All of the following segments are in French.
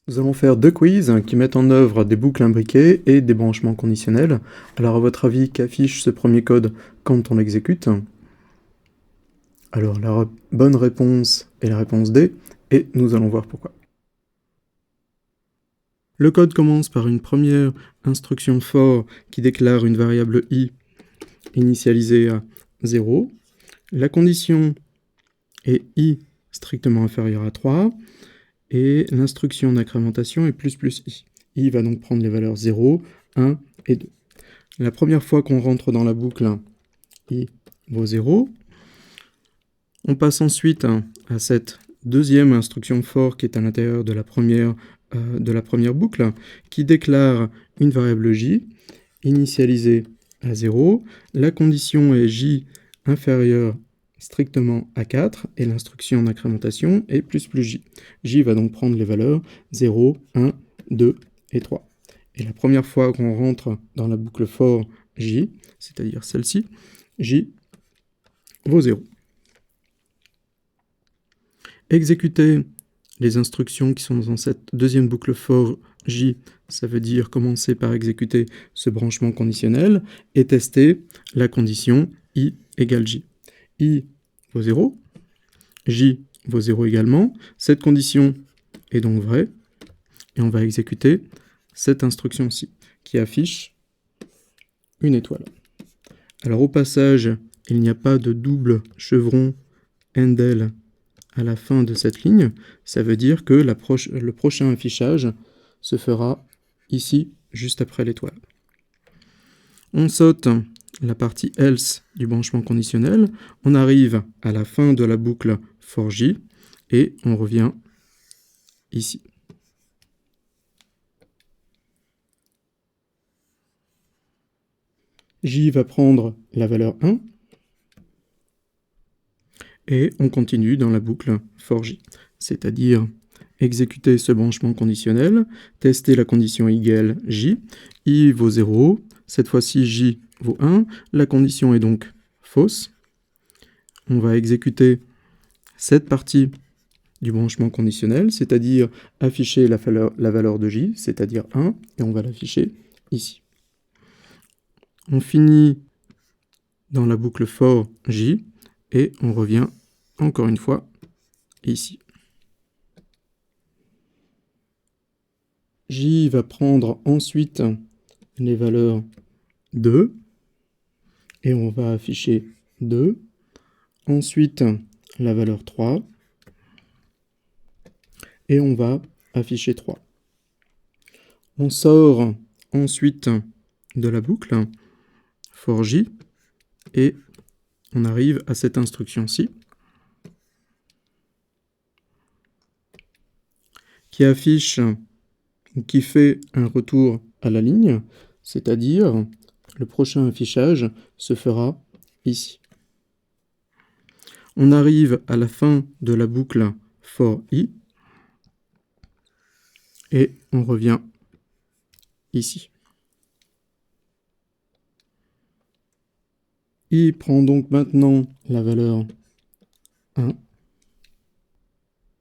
Nous allons faire deux quiz qui mettent en œuvre des boucles imbriquées et des branchements conditionnels. Alors à votre avis, qu'affiche ce premier code quand on l'exécute? Alors la bonne réponse est la réponse D, et nous allons voir pourquoi. Le code commence par une première instruction for qui déclare une variable i initialisée à 0. La condition est i strictement inférieur à 3. Et l'instruction d'incrémentation est plus i. I va donc prendre les valeurs 0, 1 et 2. La première fois qu'on rentre dans la boucle, i vaut 0. On passe ensuite à cette deuxième instruction for qui est à l'intérieur de la première boucle, qui déclare une variable j initialisée à 0. La condition est j inférieure strictement à 4, et l'instruction d'incrémentation est plus j. J va donc prendre les valeurs 0, 1, 2 et 3. Et la première fois qu'on rentre dans la boucle for j, c'est-à-dire celle-ci, j vaut 0. Exécuter les instructions qui sont dans cette deuxième boucle for j, ça veut dire commencer par exécuter ce branchement conditionnel et tester la condition i égale j. I vaut 0, j vaut 0 également. Cette condition est donc vraie, et on va exécuter cette instruction-ci, qui affiche une étoile. Alors au passage, il n'y a pas de double chevron endel à la fin de cette ligne. Ça veut dire que le prochain affichage se fera ici, juste après l'étoile. On saute la partie else du branchement conditionnel, on arrive à la fin de la boucle for j, et on revient ici. J va prendre la valeur 1, et on continue dans la boucle for j, c'est-à-dire exécuter ce branchement conditionnel, tester la condition égale j, i vaut 0, cette fois-ci j vaut 1, la condition est donc fausse. On va exécuter cette partie du branchement conditionnel, c'est-à-dire afficher la valeur de j, c'est-à-dire 1, et on va l'afficher ici. On finit dans la boucle for j, et on revient encore une fois ici. J va prendre ensuite les valeurs 2, et on va afficher 2. Ensuite, la valeur 3, et on va afficher 3. On sort ensuite de la boucle for j, et on arrive à cette instruction-ci, qui affiche, qui fait un retour à la ligne, c'est-à-dire le prochain affichage se fera ici. On arrive à la fin de la boucle for i, et on revient ici. I prend donc maintenant la valeur 1,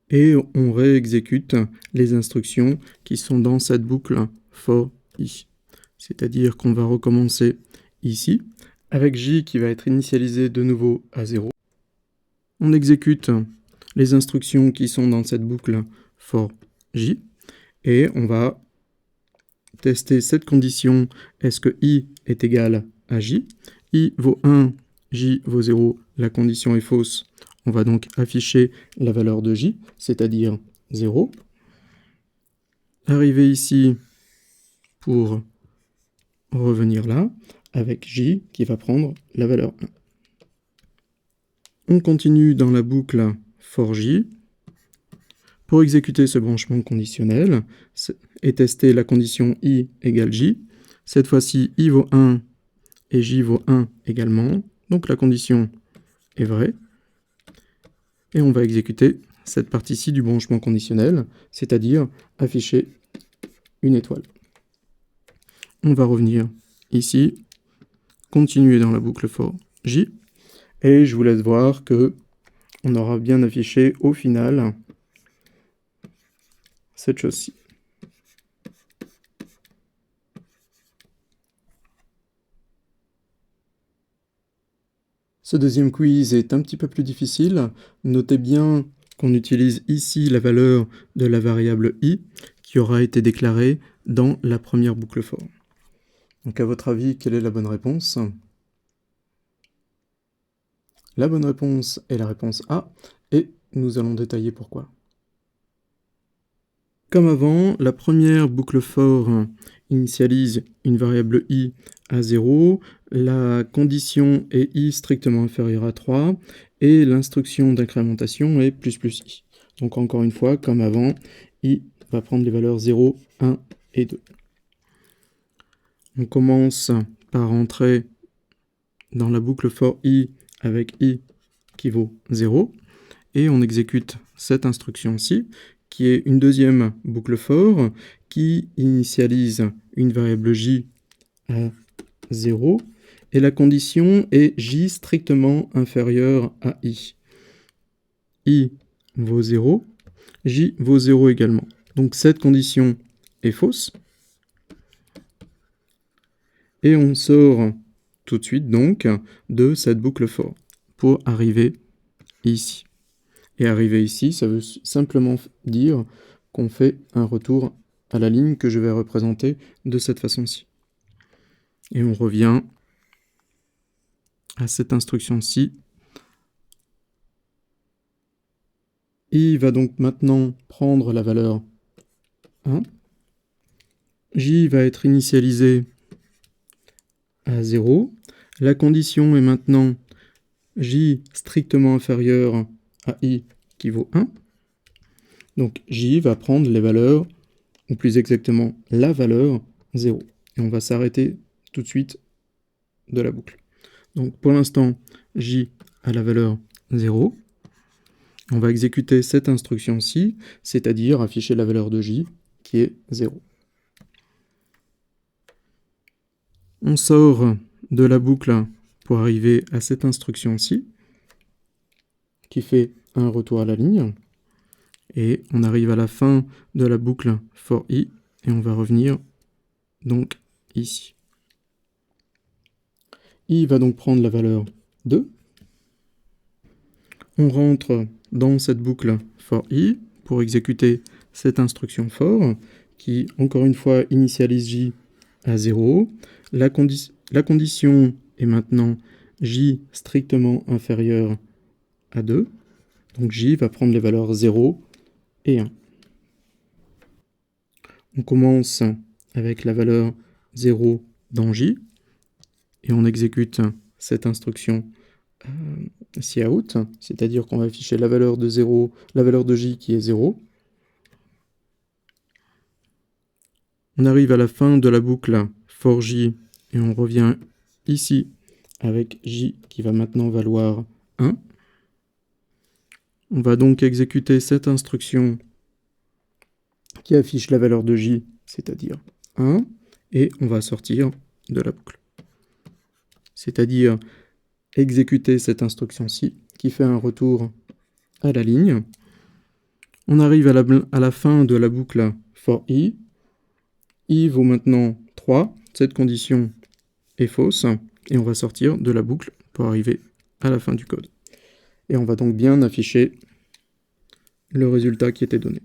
et on réexécute les instructions qui sont dans cette boucle for i. C'est-à-dire qu'on va recommencer ici, avec j qui va être initialisé de nouveau à 0. On exécute les instructions qui sont dans cette boucle for j, et on va tester cette condition, est-ce que i est égal à j. I vaut 1, j vaut 0, la condition est fausse. On va donc afficher la valeur de j, c'est-à-dire 0. Arriver ici pour revenir là, avec j qui va prendre la valeur 1. On continue dans la boucle for j pour exécuter ce branchement conditionnel et tester la condition i égale j. Cette fois-ci, i vaut 1 et j vaut 1 également, donc la condition est vraie. Et on va exécuter cette partie-ci du branchement conditionnel, c'est-à-dire afficher une étoile. On va revenir ici, continuer dans la boucle for j, et je vous laisse voir que on aura bien affiché au final cette chose-ci. Ce deuxième quiz est un petit peu plus difficile. Notez bien qu'on utilise ici la valeur de la variable i qui aura été déclarée dans la première boucle for. Donc à votre avis, quelle est la bonne réponse? La bonne réponse est la réponse A, et nous allons détailler pourquoi. Comme avant, la première boucle for initialise une variable i à 0, la condition est i strictement inférieure à 3, et l'instruction d'incrémentation est plus i. Donc encore une fois, comme avant, i va prendre les valeurs 0, 1 et 2. On commence par entrer dans la boucle for i avec i qui vaut 0, et on exécute cette instruction-ci, qui est une deuxième boucle for, qui initialise une variable j à 0, et la condition est j strictement inférieur à i. I vaut 0, j vaut 0 également. Donc cette condition est fausse. Et on sort tout de suite donc de cette boucle for pour arriver ici. Et arriver ici, ça veut simplement dire qu'on fait un retour à la ligne que je vais représenter de cette façon-ci. Et on revient à cette instruction-ci. I va donc maintenant prendre la valeur 1. J va être initialisé à 0. La condition est maintenant J strictement inférieur à I qui vaut 1. Donc J va prendre les valeurs, ou plus exactement la valeur 0. Et on va s'arrêter tout de suite de la boucle. Donc pour l'instant, J a la valeur 0. On va exécuter cette instruction-ci, c'est-à-dire afficher la valeur de J qui est 0. On sort de la boucle pour arriver à cette instruction-ci, qui fait un retour à la ligne. Et on arrive à la fin de la boucle for i, et on va revenir donc ici. I va donc prendre la valeur 2. On rentre dans cette boucle for i pour exécuter cette instruction for, qui encore une fois initialise j à 0. La condition est maintenant j strictement inférieur à 2. Donc j va prendre les valeurs 0 et 1. On commence avec la valeur 0 dans j, et on exécute cette instruction cout, c'est-à-dire qu'on va afficher la valeur de 0, la valeur de j qui est 0. On arrive à la fin de la boucle for j, et on revient ici avec j qui va maintenant valoir 1. On va donc exécuter cette instruction qui affiche la valeur de j, c'est-à-dire 1, et on va sortir de la boucle. C'est-à-dire exécuter cette instruction-ci, qui fait un retour à la ligne. On arrive à la fin de la boucle for i. I vaut maintenant 3, cette condition est fausse, et on va sortir de la boucle pour arriver à la fin du code. Et on va donc bien afficher le résultat qui était donné.